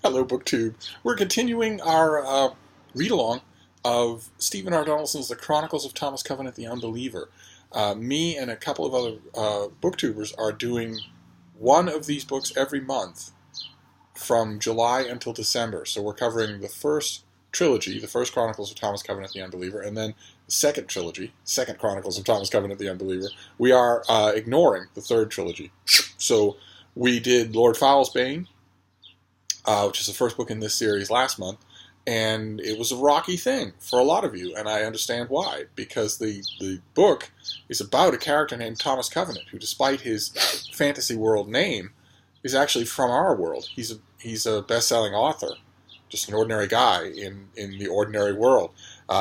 Hello, BookTube. We're continuing our read-along of Stephen R. Donaldson's The Chronicles of Thomas Covenant the Unbeliever. Me and a couple of other BookTubers are doing one of these books every month from July until December. So we're covering the first trilogy, the first Chronicles of Thomas Covenant the Unbeliever, and then the second trilogy, Second Chronicles of Thomas Covenant the Unbeliever. We are ignoring the third trilogy. So we did Lord Foul's Bane, which is the first book in this series last month, and it was a rocky thing for a lot of you, and I understand why, because the book is about a character named Thomas Covenant, who, despite his fantasy world name, is actually from our world. He's a best-selling author, just an ordinary guy in the ordinary world.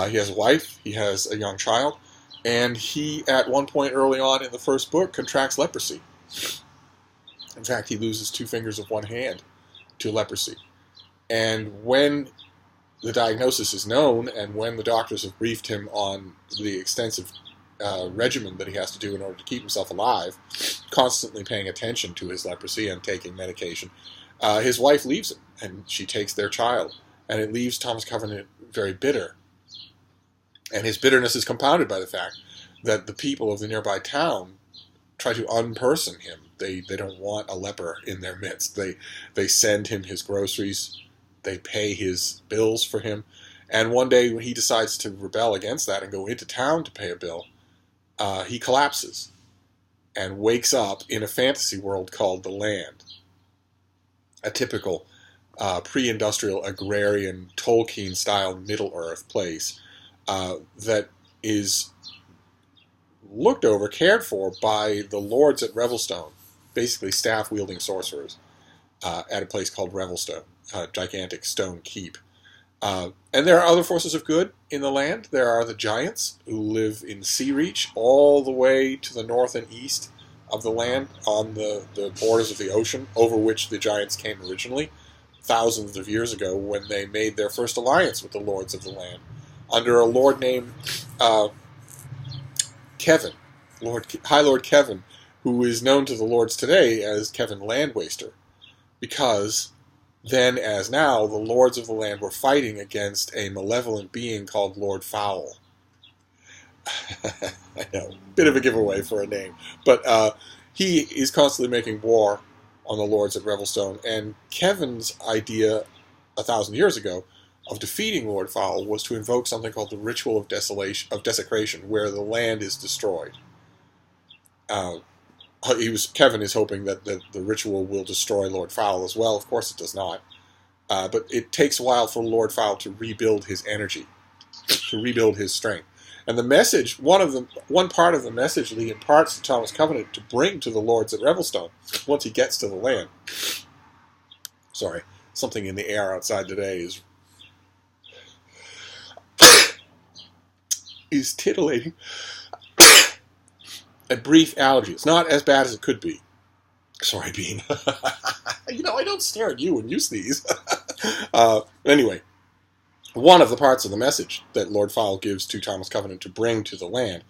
He has a wife, he has a young child, and he, at one point early on in the first book, contracts leprosy. In fact, he loses 2 fingers of one hand to leprosy. And when the diagnosis is known, and when the doctors have briefed him on the extensive regimen that he has to do in order to keep himself alive, constantly paying attention to his leprosy and taking medication, his wife leaves him, and she takes their child. And it leaves Thomas Covenant very bitter. And his bitterness is compounded by the fact that the people of the nearby town try to unperson him. They don't want a leper in their midst. They send him his groceries. They pay his bills for him. And one day when he decides to rebel against that and go into town to pay a bill, he collapses and wakes up in a fantasy world called the Land. A typical pre-industrial agrarian Tolkien-style Middle-earth place that is looked over, cared for by the lords at Revelstone, basically staff-wielding sorcerers, at a place called Revelstone, a gigantic stone keep. And there are other forces of good in the land. There are the giants who live in sea reach all the way to the north and east of the land on the borders of the ocean, over which the giants came originally, thousands of years ago, when they made their first alliance with the lords of the land, under a lord named Kevin, High Lord Kevin, who is known to the lords today as Kevin Landwaster, because then, as now, the lords of the land were fighting against a malevolent being called Lord Foul. I know, bit of a giveaway for a name, but he is constantly making war on the lords at Revelstone, and Kevin's idea 1,000 years ago of defeating Lord Foul was to invoke something called the Ritual of Desecration, where the land is destroyed. Kevin is hoping that the ritual will destroy Lord Foul as well. Of course it does not. But it takes a while for Lord Foul to rebuild his energy, to rebuild his strength. And the message, one part of the message that he imparts to Thomas Covenant to bring to the lords at Revelstone, once he gets to the land. Sorry, something in the air outside today is titillating. A brief allergy. It's not as bad as it could be. Sorry, Bean. I don't stare at you when you sneeze. Anyway, one of the parts of the message that Lord Foul gives to Thomas Covenant to bring to the land,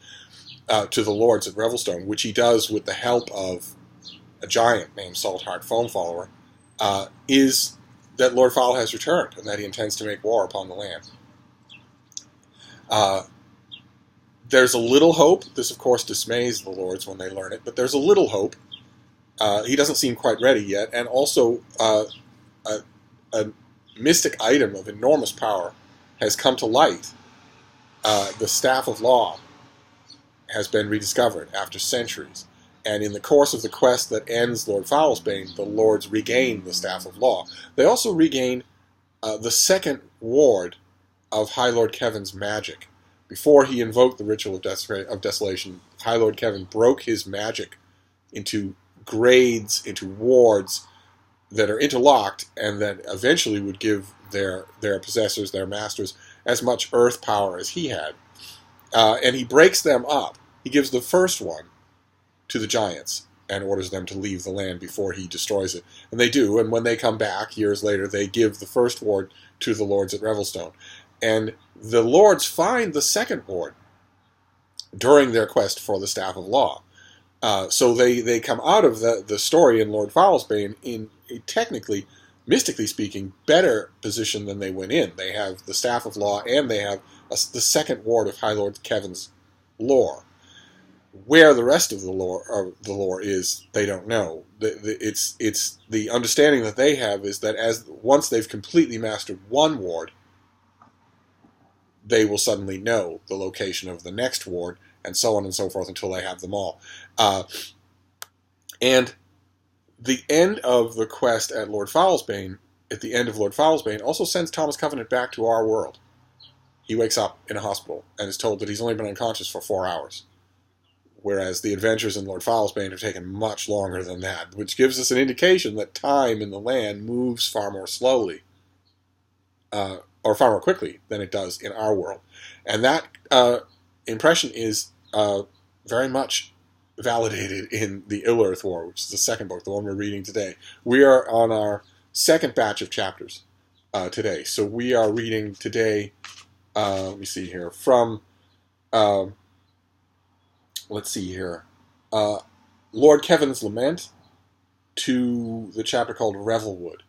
to the lords at Revelstone, which he does with the help of a giant named Saltheart Foamfollower, is that Lord Foul has returned and that he intends to make war upon the land. There's a little hope. This, of course, dismays the lords when they learn it, but there's a little hope. He doesn't seem quite ready yet, and also a mystic item of enormous power has come to light. The Staff of Law has been rediscovered after centuries, and in the course of the quest that ends Lord Foul's Bane, the lords regain the Staff of Law. They also regain the second ward of High Lord Kevin's magic. Before he invoked the Ritual of Desolation, High Lord Kevin broke his magic into grades, into wards that are interlocked, and that eventually would give their possessors, their masters, as much earth power as he had. And he breaks them up. He gives the first one to the giants and orders them to leave the land before he destroys it. And they do, and when they come back years later, they give the first ward to the lords at Revelstone. And the lords find the second ward during their quest for the Staff of Law. So they come out of the story in Lord Foul's Bane in technically mystically speaking, better position than they went in. They have the Staff of Law, and they have the second ward of High Lord Kevin's lore. Where the rest of the lore is, they don't know. It's the understanding that they have is that once they've completely mastered one ward, they will suddenly know the location of the next ward, and so on and so forth until they have them all. And the end of the quest at Lord Foulsbane, at the end of Lord Foulsbane, also sends Thomas Covenant back to our world. He wakes up in a hospital and is told that he's only been unconscious for 4 hours. Whereas the adventures in Lord Foulsbane have taken much longer than that, which gives us an indication that time in the land moves far more slowly, or far more quickly than it does in our world. And that impression is very much validated in the Illearth War, which is the second book, the one we're reading today. We are on our second batch of chapters today. So we are reading today, let me see here, from... let's see here. Lord Kevin's Lament to the chapter called Revelwood.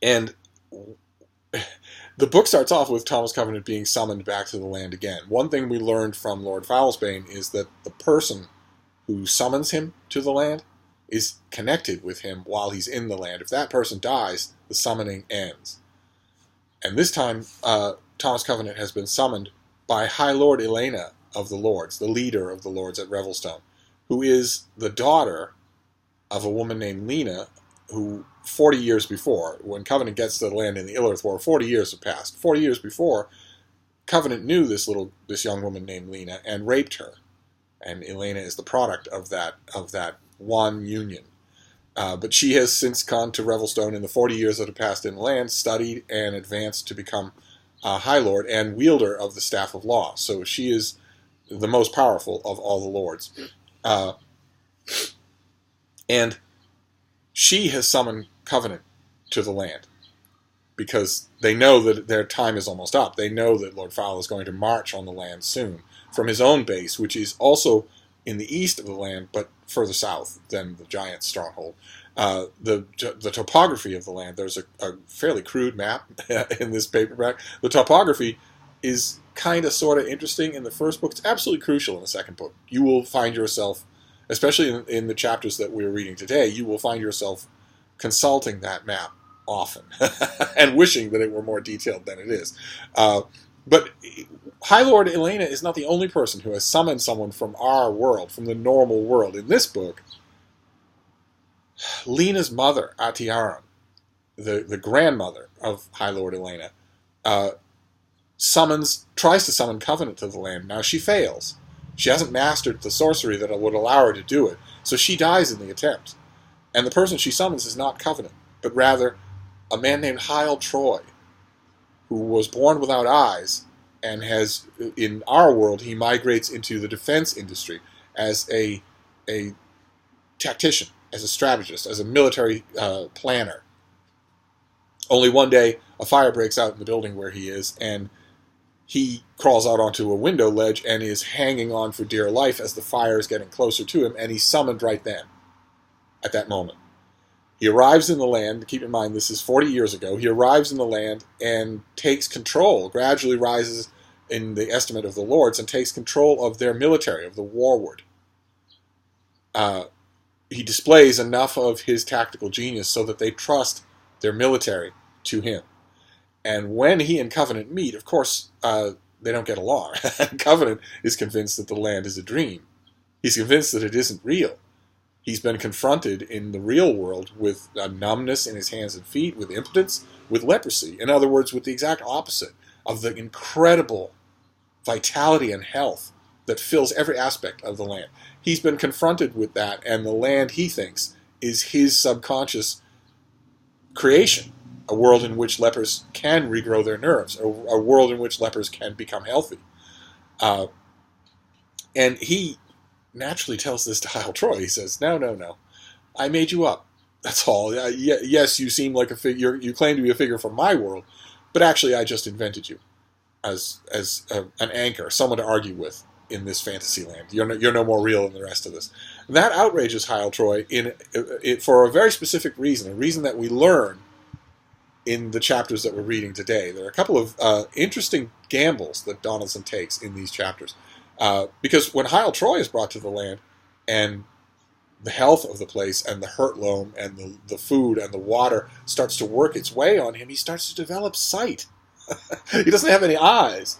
And the book starts off with Thomas Covenant being summoned back to the land again. One thing we learned from Lord Foulsbane is that the person who summons him to the land is connected with him while he's in the land. If that person dies, the summoning ends. And this time, Thomas Covenant has been summoned by High Lord Elena of the Lords, the leader of the Lords at Revelstone, who is the daughter of a woman named Lena, who 40 years before, when Covenant gets to the land in the Illearth War, 40 years have passed. 40 years before, Covenant knew this young woman named Lena and raped her, and Elena is the product of that one union. But she has since gone to Revelstone in the 40 years that have passed in the land, studied and advanced to become High Lord and wielder of the Staff of Law. So she is the most powerful of all the lords. And she has summoned Covenant to the land because they know that their time is almost up. They know that Lord Foul is going to march on the land soon from his own base, which is also in the east of the land, but further south than the giant stronghold. The topography of the land, there's a fairly crude map in this paperback. The topography is kind of sort of interesting in the first book. It's absolutely crucial in the second book. You will find yourself, especially in the chapters that we're reading today, you will find yourself consulting that map often and wishing that it were more detailed than it is. But High Lord Elena is not the only person who has summoned someone from our world, from the normal world. In this book, Lena's mother, Atiaran, the grandmother of High Lord Elena, tries to summon Covenant to the land. Now she fails. She hasn't mastered the sorcery that would allow her to do it, so she dies in the attempt. And the person she summons is not Covenant, but rather a man named Hyle Troy, who was born without eyes, and has, in our world, he migrates into the defense industry as a tactician, as a strategist, as a military planner. Only one day, a fire breaks out in the building where he is, and he crawls out onto a window ledge and is hanging on for dear life as the fire is getting closer to him, and he's summoned right then, at that moment. He arrives in the land. Keep in mind, this is 40 years ago. He arrives in the land and takes control, gradually rises in the estimate of the lords, and takes control of their military, of the warward. He displays enough of his tactical genius so that they trust their military to him. And when he and Covenant meet, of course, they don't get along. Covenant is convinced that the land is a dream. He's convinced that it isn't real. He's been confronted in the real world with a numbness in his hands and feet, with impotence, with leprosy. In other words, with the exact opposite of the incredible vitality and health that fills every aspect of the land. He's been confronted with that, and the land, he thinks, is his subconscious creation. A world in which lepers can regrow their nerves, a world in which lepers can become healthy. And he naturally tells this to Hyle Troy. He says, no, I made you up. That's all. Yes, you seem like a figure, you claim to be a figure from my world, but actually I just invented you as an anchor, someone to argue with in this fantasy land. You're no more real than the rest of us. That outrages Hyle Troy for a very specific reason, a reason that we learn in the chapters that we're reading today. There are a couple of interesting gambles that Donaldson takes in these chapters. Because when Hyle Troy is brought to the land, and the health of the place and the hurt loam and the food and the water starts to work its way on him, he starts to develop sight. He doesn't have any eyes,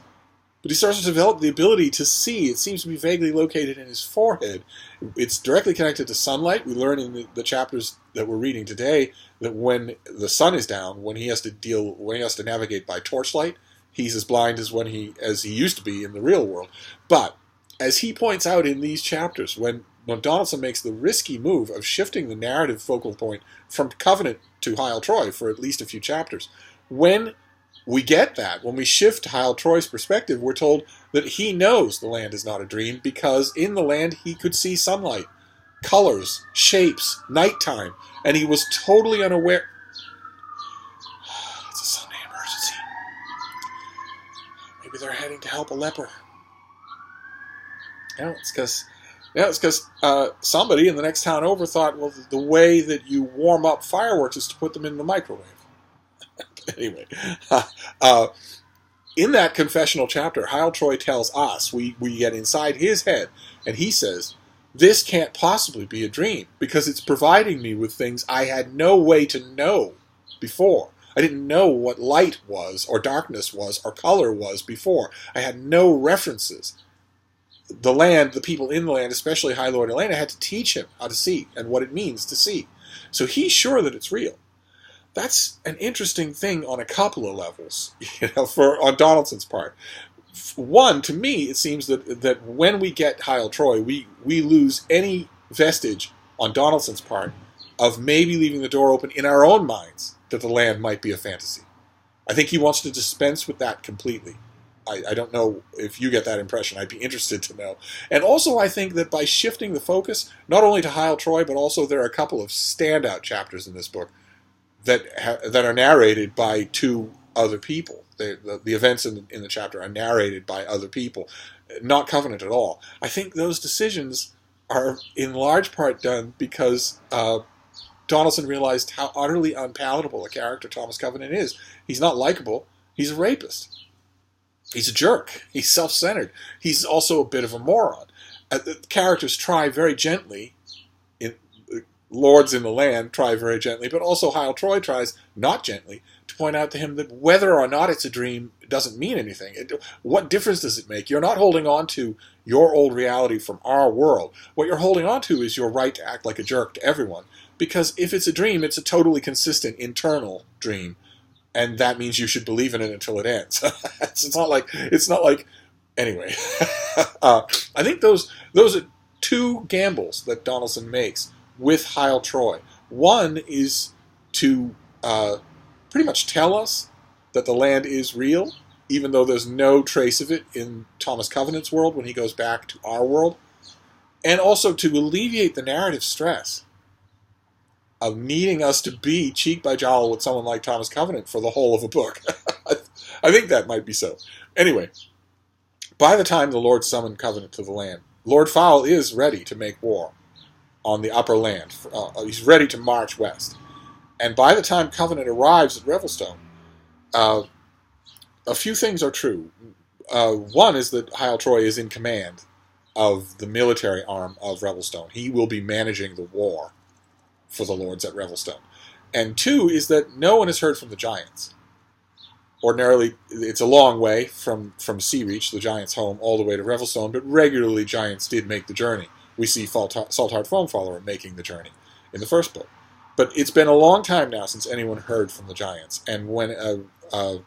but he starts to develop the ability to see. It seems to be vaguely located in his forehead. It's directly connected to sunlight. We learn in the chapters that we're reading today that when the sun is down, when he has to navigate by torchlight, he's as blind as he used to be in the real world. But as he points out in these chapters, when Donaldson makes the risky move of shifting the narrative focal point from Covenant to Hyle Troy for at least a few chapters, when we get that, when we shift to Hyle Troy's perspective, we're told that he knows the land is not a dream because in the land he could see sunlight, colors, shapes, nighttime, and he was totally unaware. It's a Sunday emergency. Maybe they're heading to help a leper. No, it's because somebody in the next town over thought, well, the way that you warm up fireworks is to put them in the microwave. Anyway, in that confessional chapter, Hyle Troy tells us, we get inside his head, and he says, this can't possibly be a dream, because it's providing me with things I had no way to know before. I didn't know what light was, or darkness was, or color was before. I had no references. The land, the people in the land, especially High Lord Elena, had to teach him how to see and what it means to see. So he's sure that it's real. That's an interesting thing on a couple of levels, on Donaldson's part. One, to me, it seems that when we get Hyle Troy, we lose any vestige on Donaldson's part of maybe leaving the door open in our own minds that the land might be a fantasy. I think he wants to dispense with that completely. I don't know if you get that impression. I'd be interested to know. And also, I think that by shifting the focus, not only to Hyle Troy, but also there are a couple of standout chapters in this book that are narrated by two other people. The events in the chapter are narrated by other people, not Covenant at all. I think those decisions are in large part done because Donaldson realized how utterly unpalatable a character Thomas Covenant is. He's not likable. He's a rapist. He's a jerk. He's self-centered. He's also a bit of a moron. The characters try very gently, Lords in the Land try very gently, but also Hyle Troy tries not gently to point out to him that whether or not it's a dream doesn't mean anything. What difference does it make? You're not holding on to your old reality from our world. What you're holding on to is your right to act like a jerk to everyone. Because if it's a dream, it's a totally consistent internal dream. And that means you should believe in it until it ends. It's not like. Anyway, I think those are two gambles that Donaldson makes with Hyle Troy. One is to pretty much tell us that the land is real, even though there's no trace of it in Thomas Covenant's world when he goes back to our world, and also to alleviate the narrative stress of needing us to be cheek by jowl with someone like Thomas Covenant for the whole of a book. I think that might be so. Anyway, by the time the Lord summoned Covenant to the land, Lord Fowl is ready to make war on the upper land. He's ready to march west. And by the time Covenant arrives at Revelstone, a few things are true. One is that Hyle Troy is in command of the military arm of Revelstone. He will be managing the war for the Lords at Revelstone. And two is that no one has heard from the Giants. Ordinarily, it's a long way from Sea Reach, the Giants' home, all the way to Revelstone, but regularly Giants did make the journey. We see Saltheart Foamfollower making the journey in the first book. But it's been a long time now since anyone heard from the Giants. And when a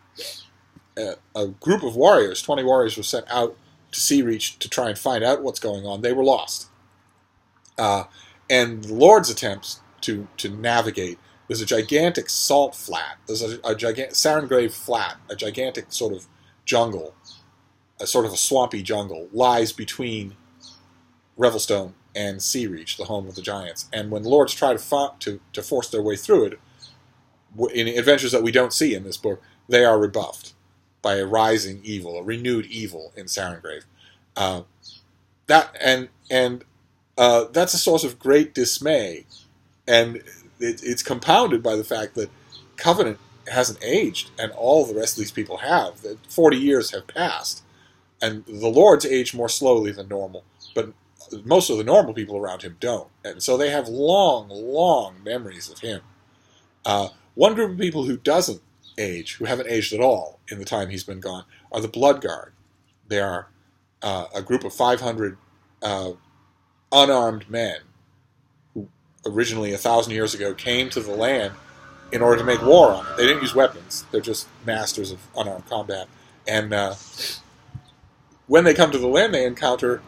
group of warriors, 20 warriors, were sent out to Sea Reach to try and find out what's going on, they were lost. And the Lord's attempts to navigate, there's a gigantic salt flat, there's a gigantic Sarengrave flat, a gigantic sort of jungle, a sort of a swampy jungle, lies between Revelstone and Sea Reach, the home of the Giants. And when the Lords try to force their way through it, in adventures that we don't see in this book, they are rebuffed by a rising evil, a renewed evil in Sarengrave. that's a source of great dismay, and it's compounded by the fact that Covenant hasn't aged, and all the rest of these people have. 40 years have passed, and the Lords age more slowly than normal, but most of the normal people around him don't, and so they have long, long memories of him. One group of people who doesn't age, who haven't aged at all in the time he's been gone, are the Blood Guard. They are a group of 500 unarmed men who originally 1,000 years ago came to the land in order to make war on it. They didn't use weapons. They're just masters of unarmed combat. And when they come to the land, they encounter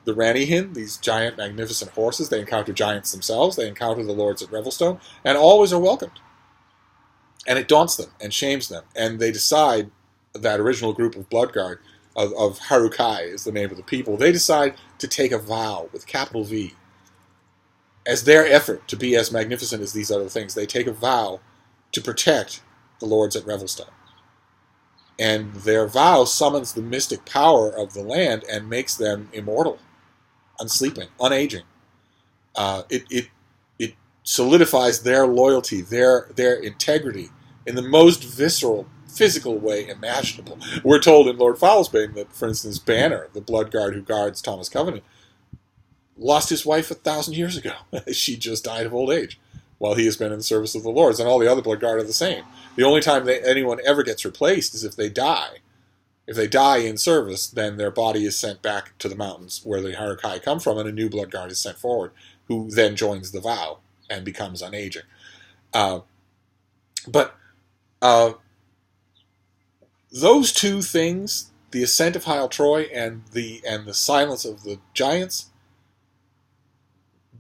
the Ranihin, these giant, magnificent horses. They encounter giants themselves. They encounter the lords at Revelstone, and always are welcomed. And it daunts them and shames them. And they decide, that original group of Blood Guard, of Harukai is the name of the people, they decide to take a vow, with capital V, as their effort to be as magnificent as these other things. They take a vow to protect the lords at Revelstone. And their vow summons the mystic power of the land and makes them immortal, unsleeping, unaging. It solidifies their loyalty, their integrity in the most visceral, physical way imaginable. We're told in Lord Foulsbane that, for instance, Banner, the Blood Guard who guards Thomas Covenant, lost his wife 1,000 years ago. She just died of old age while he has been in the service of the Lords, and all the other Blood Guard are the same. The only time anyone ever gets replaced is if they die. If they die in service, then their body is sent back to the mountains where the Harukai come from, and a new Blood Guard is sent forward, who then joins the vow and becomes unaging. But those two things, the ascent of Heil Troy and the silence of the giants,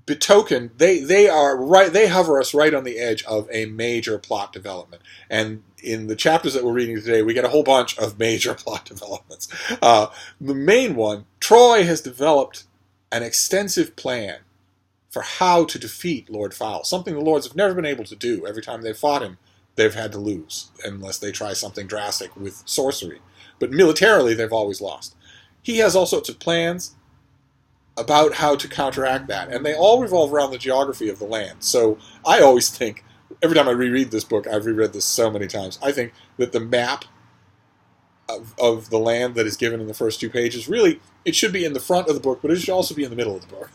betoken they hover us right on the edge of a major plot development. And in the chapters that we're reading today, we get a whole bunch of major plot developments. The main one, Troy has developed an extensive plan for how to defeat Lord Foul, something the Lords have never been able to do. Every time they've fought him, they've had to lose, unless they try something drastic with sorcery. But militarily, they've always lost. He has all sorts of plans about how to counteract that, and they all revolve around the geography of the land. So I always think, every time I reread this book, I've reread this so many times, I think that the map of the land that is given in the first 2 pages, really, it should be in the front of the book, but it should also be in the middle of the book,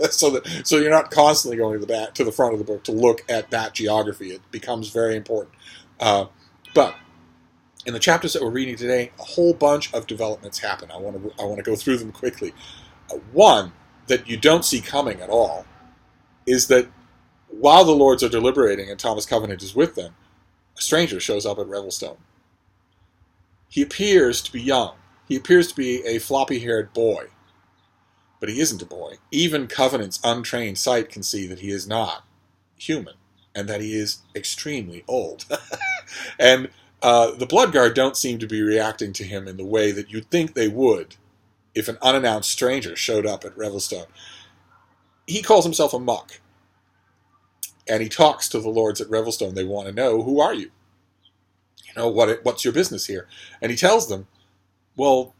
so you're not constantly going to the front of the book to look at that geography. It becomes very important. But in the chapters that we're reading today, a whole bunch of developments happen. I want to go through them quickly. One that you don't see coming at all is that while the Lords are deliberating and Thomas Covenant is with them, a stranger shows up at Revelstone. He appears to be young. He appears to be a floppy-haired boy. But he isn't a boy. Even Covenant's untrained sight can see that he is not human, and that he is extremely old. And the Blood Guard don't seem to be reacting to him in the way that you'd think they would if an unannounced stranger showed up at Revelstone. He calls himself a muck, and he talks to the Lords at Revelstone. They want to know, who are you? What's your business here? And he tells them, well,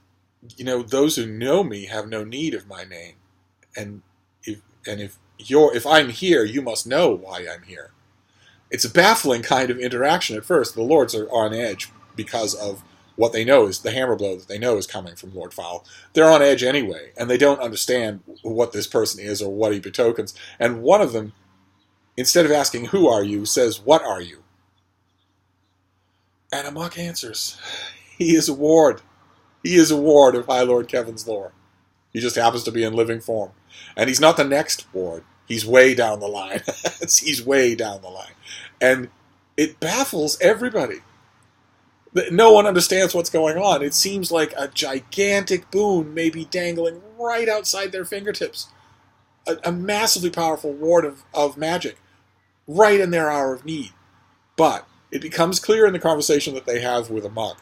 those who know me have no need of my name, and if I'm here, you must know why I'm here. It's a baffling kind of interaction at first. The Lords are on edge because of what they know is the hammer blow that they know is coming from Lord Foul. They're on edge anyway, and they don't understand what this person is or what he betokens. And one of them, instead of asking, who are you, says, what are you? And Amok answers, he is a ward. He is a ward of High Lord Kevin's lore. He just happens to be in living form. And he's not the next ward. He's way down the line. He's way down the line. And it baffles everybody. No one understands what's going on. It seems like a gigantic boon may be dangling right outside their fingertips. A massively powerful ward of magic right in their hour of need. But it becomes clear in the conversation that they have with Amok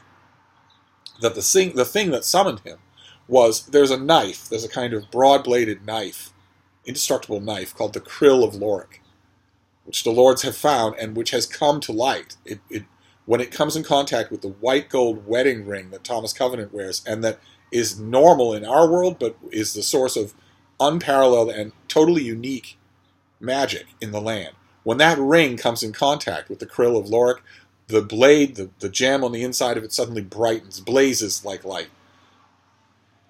that the thing that summoned him was, there's a knife, there's a kind of broad-bladed knife, indestructible knife called the Krill of Lorik, which the Lords have found and which has come to light. When it comes in contact with the white gold wedding ring that Thomas Covenant wears, and that is normal in our world, but is the source of unparalleled and totally unique magic in the land. When that ring comes in contact with the krill of Lorik, the blade, the gem on the inside of it suddenly brightens, blazes like light.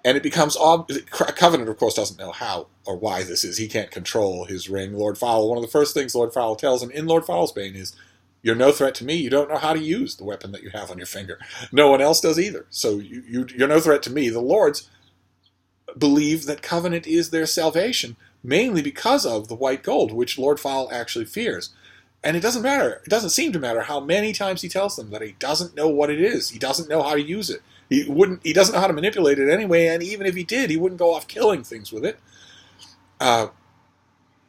And it becomes obvious. Covenant, of course, doesn't know how or why this is. He can't control his ring. Lord Fowl, one of the first things Lord Fowl tells him in Lord Fowl's Bane is, you're no threat to me. You don't know how to use the weapon that you have on your finger. No one else does either. So you're no threat to me. The Lords believe that Covenant is their salvation, mainly because of the white gold, which Lord Fowl actually fears. And it doesn't matter. It doesn't seem to matter how many times he tells them that he doesn't know what it is. He doesn't know how to use it. He doesn't know how to manipulate it anyway, and even if he did, he wouldn't go off killing things with it.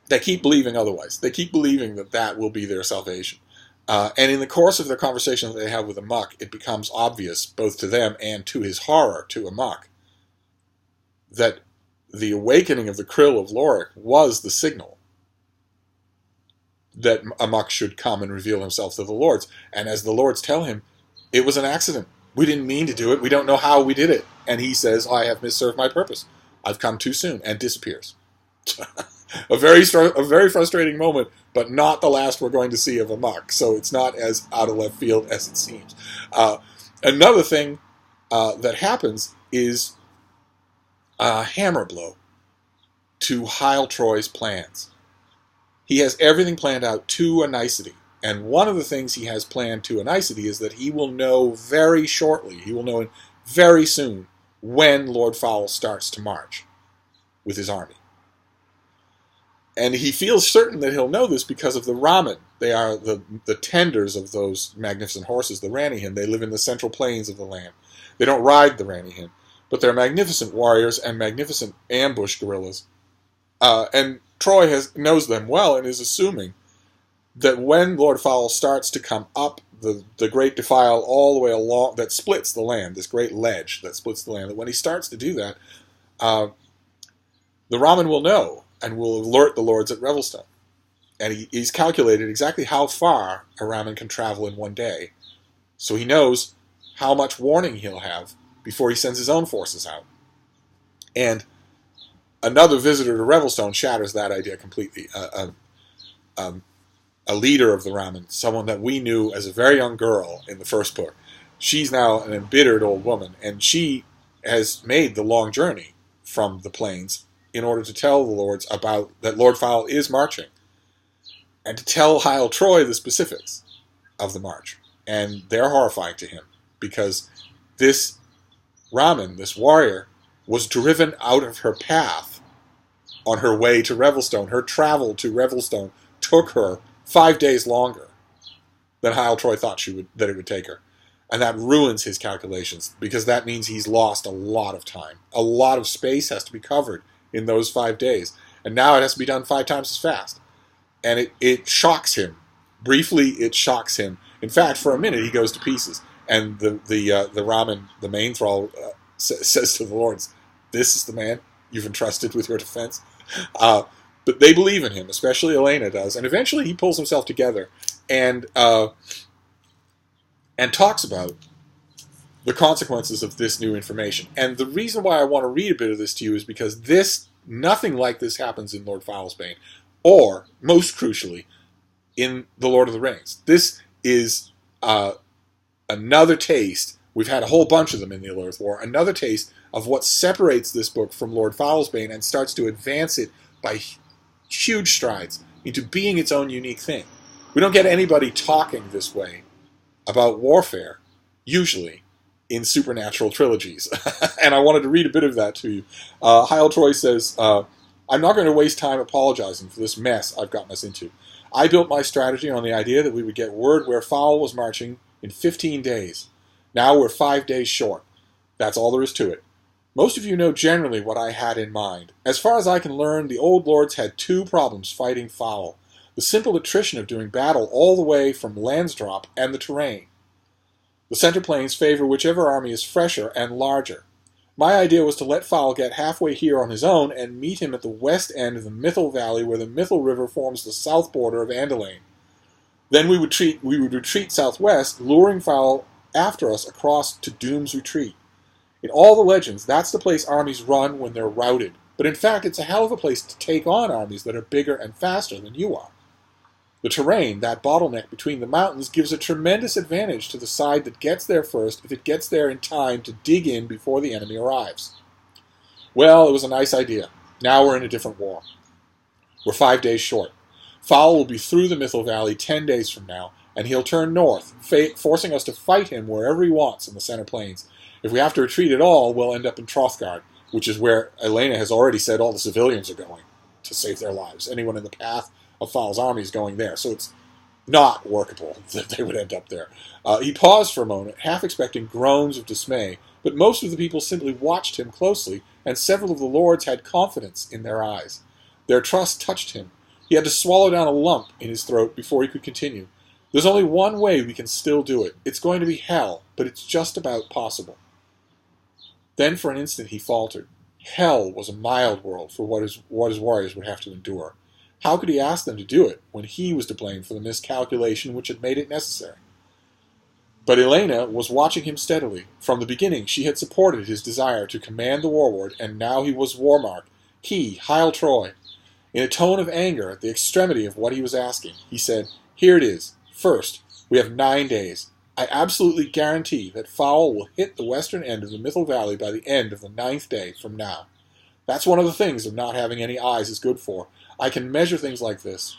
They keep believing otherwise. They keep believing that that will be their salvation. And in the course of their conversation that they have with Amok, it becomes obvious, both to them and to his horror, to Amok, that the awakening of the krill of Lorik was the signal that Amok should come and reveal himself to the Lords. And as the Lords tell him, it was an accident. We didn't mean to do it. We don't know how we did it. And he says, I have misserved my purpose. I've come too soon, and disappears. a very frustrating moment, but not the last we're going to see of Amok. So it's not as out of left field as it seems. Another thing that happens is a hammer blow to Heil Troy's plans. He has everything planned out to a nicety. And one of the things he has planned to a nicety is that he will know very shortly, he will know very soon, when Lord Fowl starts to march with his army. And he feels certain that he'll know this because of the Ramen. They are the tenders of those magnificent horses, the Ranihin. They live in the central plains of the land. They don't ride the Ranihin, but they're magnificent warriors and magnificent ambush guerrillas. And Troy knows them well and is assuming that when Lord Fowl starts to come up the great defile all the way along, that splits the land, this great ledge that splits the land, that when he starts to do that, the Ramen will know and will alert the Lords at Revelstone. And he's calculated exactly how far a Ramen can travel in one day, so he knows how much warning he'll have before he sends his own forces out. And another visitor to Revelstone shatters that idea completely. A leader of the Ramen, someone that we knew as a very young girl in the first book. She's now an embittered old woman, and she has made the long journey from the plains in order to tell the Lords about that Lord Fowl is marching, and to tell Heil Troy the specifics of the march. And they're horrifying to him, because this Ramen, this warrior, was driven out of her path on her way to Revelstone. Her travel to Revelstone took her 5 days longer than Heil Troy thought that it would take her. And that ruins his calculations, because that means he's lost a lot of time. A lot of space has to be covered in those 5 days. And now it has to be done 5 times as fast. And it shocks him. Briefly, it shocks him. In fact, for a minute, he goes to pieces. And the Ramen, the main thrall, says to the Lords, this is the man you've entrusted with your defense. But they believe in him, especially Elena does. And eventually he pulls himself together and talks about the consequences of this new information. And the reason why I want to read a bit of this to you is because nothing like this happens in Lord Fowl's Bane, or, most crucially, in The Lord of the Rings. This is another taste. We've had a whole bunch of them in the Illearth War. Another taste of what separates this book from Lord Fowl's Bane and starts to advance it by huge strides into being its own unique thing. We don't get anybody talking this way about warfare, usually, in supernatural trilogies. And I wanted to read a bit of that to you. Heil Troy says, I'm not going to waste time apologizing for this mess I've gotten us into. I built my strategy on the idea that we would get word where Fowl was marching in 15 days. Now we're 5 days short. That's all there is to it. Most of you know generally what I had in mind. As far as I can learn, the old lords had 2 problems fighting Fowl. The simple attrition of doing battle all the way from Lansdrop and the terrain. The center plains favor whichever army is fresher and larger. My idea was to let Fowl get halfway here on his own and meet him at the west end of the Mythil Valley where the Mythil River forms the south border of Andalane. Then we would retreat southwest, luring Fowl after us across to Doom's Retreat. In all the legends, that's the place armies run when they're routed. but in fact it's a hell of a place to take on armies that are bigger and faster than you are. The terrain, that bottleneck between the mountains, gives a tremendous advantage to the side that gets there first if it gets there in time to dig in before the enemy arrives. Well, it was a nice idea. Now we're in a different war. We're 5 days short. Fowl will be through the Mythil Valley 10 days from now, and he'll turn north, forcing us to fight him wherever he wants in the Center Plains. If we have to retreat at all, we'll end up in Trothgard, which is where Elena has already said all the civilians are going to save their lives. Anyone in the path of Fowl's army is going there, so it's not workable that they would end up there. He paused for a moment, half expecting groans of dismay, but most of the people simply watched him closely, and several of the lords had confidence in their eyes. Their trust touched him. He had to swallow down a lump in his throat before he could continue. There's only one way we can still do it. It's going to be hell, but it's just about possible. Then for an instant he faltered. Hell was a mild world for what his warriors would have to endure. How could he ask them to do it when he was to blame for the miscalculation which had made it necessary? But Elena was watching him steadily. From the beginning she had supported his desire to command the warward, and now he was Warmark. He, Heil Troy. In a tone of anger at the extremity of what he was asking, he said, "Here it is. First, we have 9 days. I absolutely guarantee that Fowl will hit the western end of the Mythil Valley by the end of the 9th day from now. That's one of the things of not having any eyes is good for. I can measure things like this.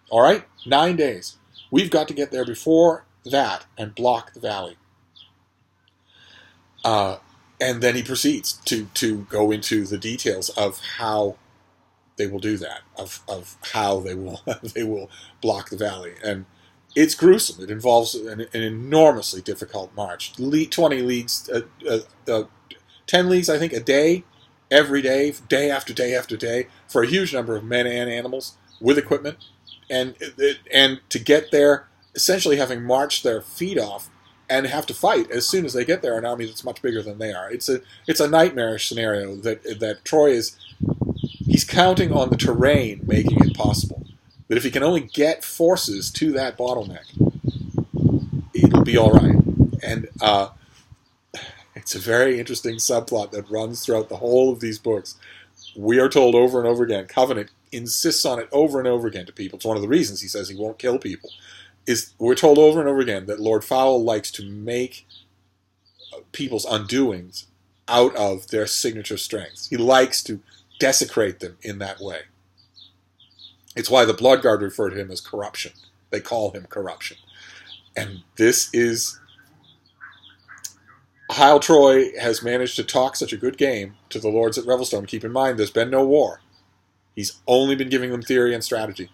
All right? 9 days. We've got to get there before that and block the valley." And then he proceeds to go into the details of how they will do that, of how they will they will block the valley. And it's gruesome. It involves an enormously difficult march. 20 leagues, 10 leagues, I think, a day, every day, day after day after day, for a huge number of men and animals with equipment. And to get there, essentially having marched their feet off and have to fight as soon as they get there an army that's much bigger than they are. It's a nightmarish scenario that Troy is. He's counting on the terrain making it possible. That if he can only get forces to that bottleneck, it'll be all right. And it's a very interesting subplot that runs throughout the whole of these books. We are told over and over again, Covenant insists on it over and over again to people. It's one of the reasons he says he won't kill people. We're told over and over again that Lord Fowl likes to make people's undoings out of their signature strengths. He likes to desecrate them in that way. It's why the Bloodguard refer to him as corruption. They call him corruption. And this is... Heil Troy has managed to talk such a good game to the lords at Revelstone. Keep in mind, there's been no war. He's only been giving them theory and strategy.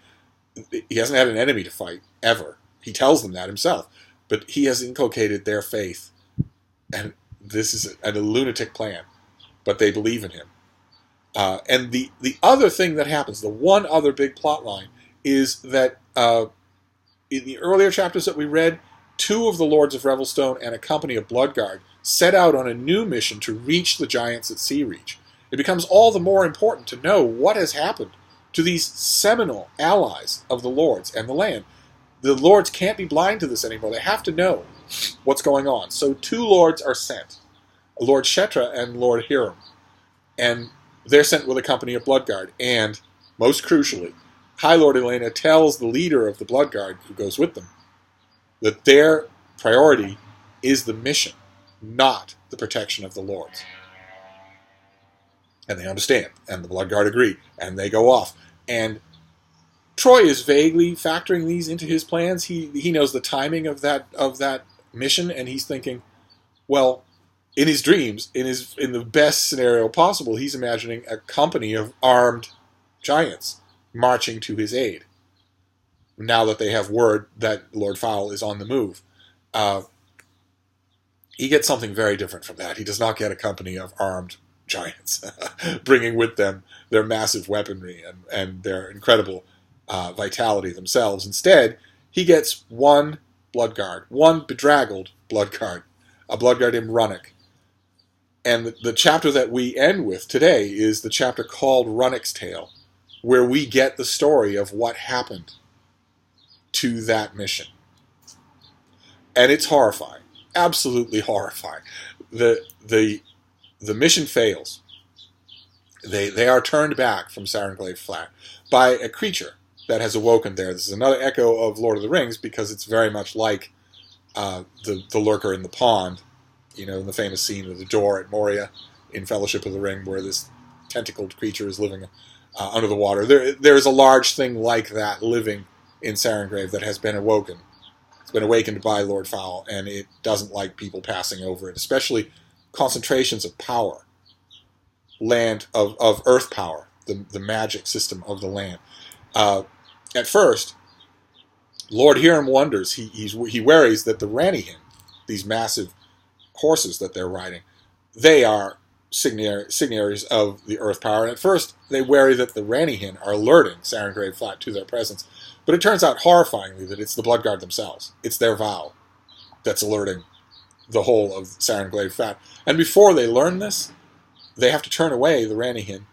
He hasn't had an enemy to fight, ever. He tells them that himself. But he has inculcated their faith. And this is a lunatic plan. But they believe in him. And the other thing that happens, the one other big plot line, is that in the earlier chapters that we read, 2 of the Lords of Revelstone and a company of Bloodguard set out on a new mission to reach the giants at Sea Reach. It becomes all the more important to know what has happened to these seminal allies of the Lords and the land. The Lords can't be blind to this anymore. They have to know what's going on. So 2 Lords are sent, Lord Shetra and Lord Hiram. And they're sent with a company of Bloodguard. And, most crucially, High Lord Elena tells the leader of the Bloodguard, who goes with them, that their priority is the mission, not the protection of the Lords. And they understand, and the Bloodguard agree, and they go off. And Troy is vaguely factoring these into his plans. He knows the timing of that mission, and he's thinking, well, in his dreams, in the best scenario possible, he's imagining a company of armed giants marching to his aid. Now that they have word that Lord Fowl is on the move. He gets something very different from that. He does not get a company of armed giants bringing with them their massive weaponry and their incredible vitality themselves. Instead, he gets one Bloodguard, one bedraggled Bloodguard, a Bloodguard named Runnock. And the chapter that we end with today is the chapter called Runnock's Tale, where we get the story of what happened to that mission. And it's horrifying. Absolutely horrifying. The mission fails. They are turned back from Sarenglade Flat by a creature that has awoken there. This is another echo of Lord of the Rings because it's very much like the lurker in the pond, in the famous scene of the door at Moria in Fellowship of the Ring, where this tentacled creature is living under the water. There's a large thing like that living in Sarengrave that has been awoken. It's been awakened by Lord Fowl, and it doesn't like people passing over it, especially concentrations of power. Land of earth power, the magic system of the land. At first, Lord Hiram wonders, he worries that the Ranihin, these massive horses that they're riding, they are signaries of the earth power. And at first, they worry that the Ranihin are alerting Sarengrave Flat to their presence. But it turns out horrifyingly that it's the Bloodguard themselves. It's their vow that's alerting the whole of Sarenglade Flat. And before they learn this, they have to turn away the Ranihin.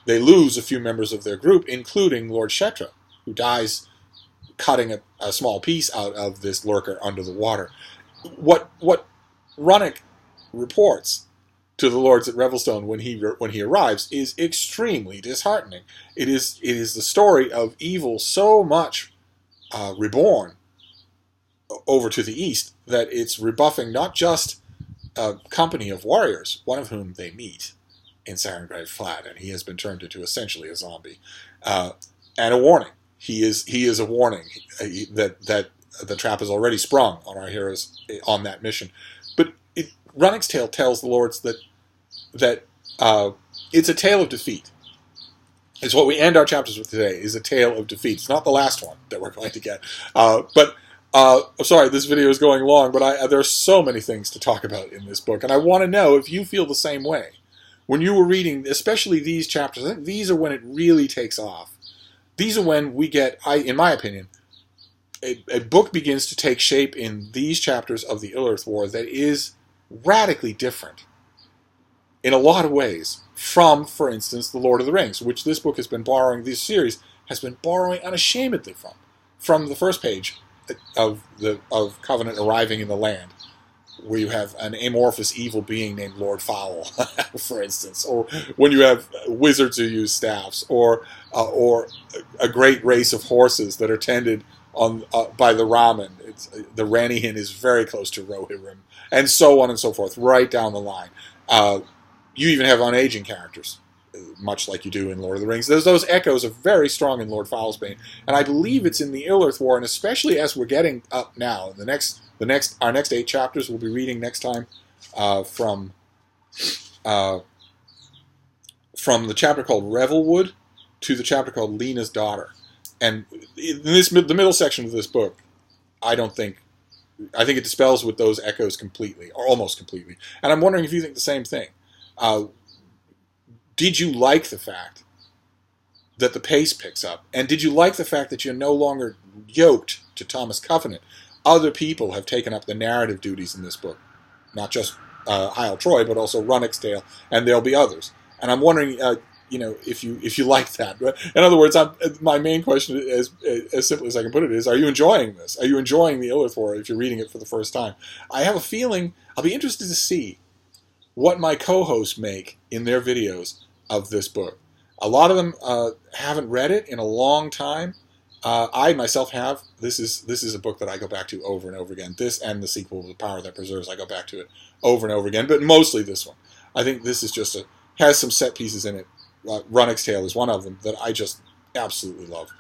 They lose a few members of their group, including Lord Shetra, who dies cutting a small piece out of this lurker under the water. What Runnick reports to the lords at Revelstone when he arrives is extremely disheartening. It is the story of evil so much reborn over to the east that it's rebuffing not just a company of warriors, one of whom they meet in Sarengrave Flat, and he has been turned into essentially a zombie, and a warning. He is a warning that the trap is already sprung on our heroes on that mission. But Runnick's tale tells the lords that it's a tale of defeat. It's what we end our chapters with today, is a tale of defeat. It's not the last one that we're going to get. I'm sorry, this video is going long, but there are so many things to talk about in this book, and I want to know if you feel the same way. When you were reading, especially these chapters, I think these are when it really takes off. These are when we get, in my opinion, a book begins to take shape in these chapters of the Illearth War that is radically different in a lot of ways from, for instance, The Lord of the Rings, which this book has been borrowing, this series has been borrowing unashamedly from the first page of Covenant arriving in the land, where you have an amorphous evil being named Lord Fowl, for instance, or when you have wizards who use staffs, or a great race of horses that are tended on by the Ramen. The Ranihin is very close to Rohirrim, and so on and so forth, right down the line. You even have unaging characters, much like you do in Lord of the Rings. Those echoes are very strong in Lord Fowl's Bane, and I believe it's in the Illearth War, and especially as we're getting up now, our next 8 chapters we'll be reading next time from the chapter called Revelwood to the chapter called Lena's Daughter. And in the middle section of this book, I think it dispels with those echoes completely, or almost completely. And I'm wondering if you think the same thing. Did you like the fact that the pace picks up? And did you like the fact that you're no longer yoked to Thomas Covenant? Other people have taken up the narrative duties in this book. Not just Hyle Troy, but also Runnick's tale, and there'll be others. And I'm wondering, if you like that. In other words, my main question, as simply as I can put it, is: are you enjoying this? Are you enjoying the Illearth War if you're reading it for the first time? I have a feeling I'll be interested to see what my co-hosts make in their videos of this book. A lot of them haven't read it in a long time. I myself have. This is a book that I go back to over and over again. This and the sequel, The Power That Preserves, I go back to it over and over again, but mostly this one. I think this is has some set pieces in it. Runnick's Tale is one of them that I just absolutely love.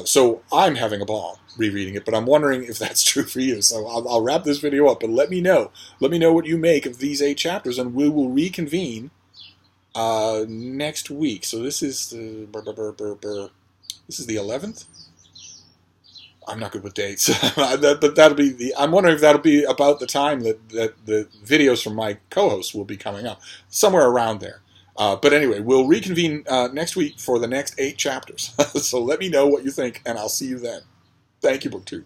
So I'm having a ball rereading it, but I'm wondering if that's true for you. So I'll wrap this video up, but let me know. Let me know what you make of these 8 chapters, and we will reconvene next week. So this is the 11th. I'm not good with dates, but that'll be I'm wondering if that'll be about the time that the videos from my co-hosts will be coming up, somewhere around there. But anyway, we'll reconvene next week for the next 8 chapters. So let me know what you think, and I'll see you then. Thank you, BookTube.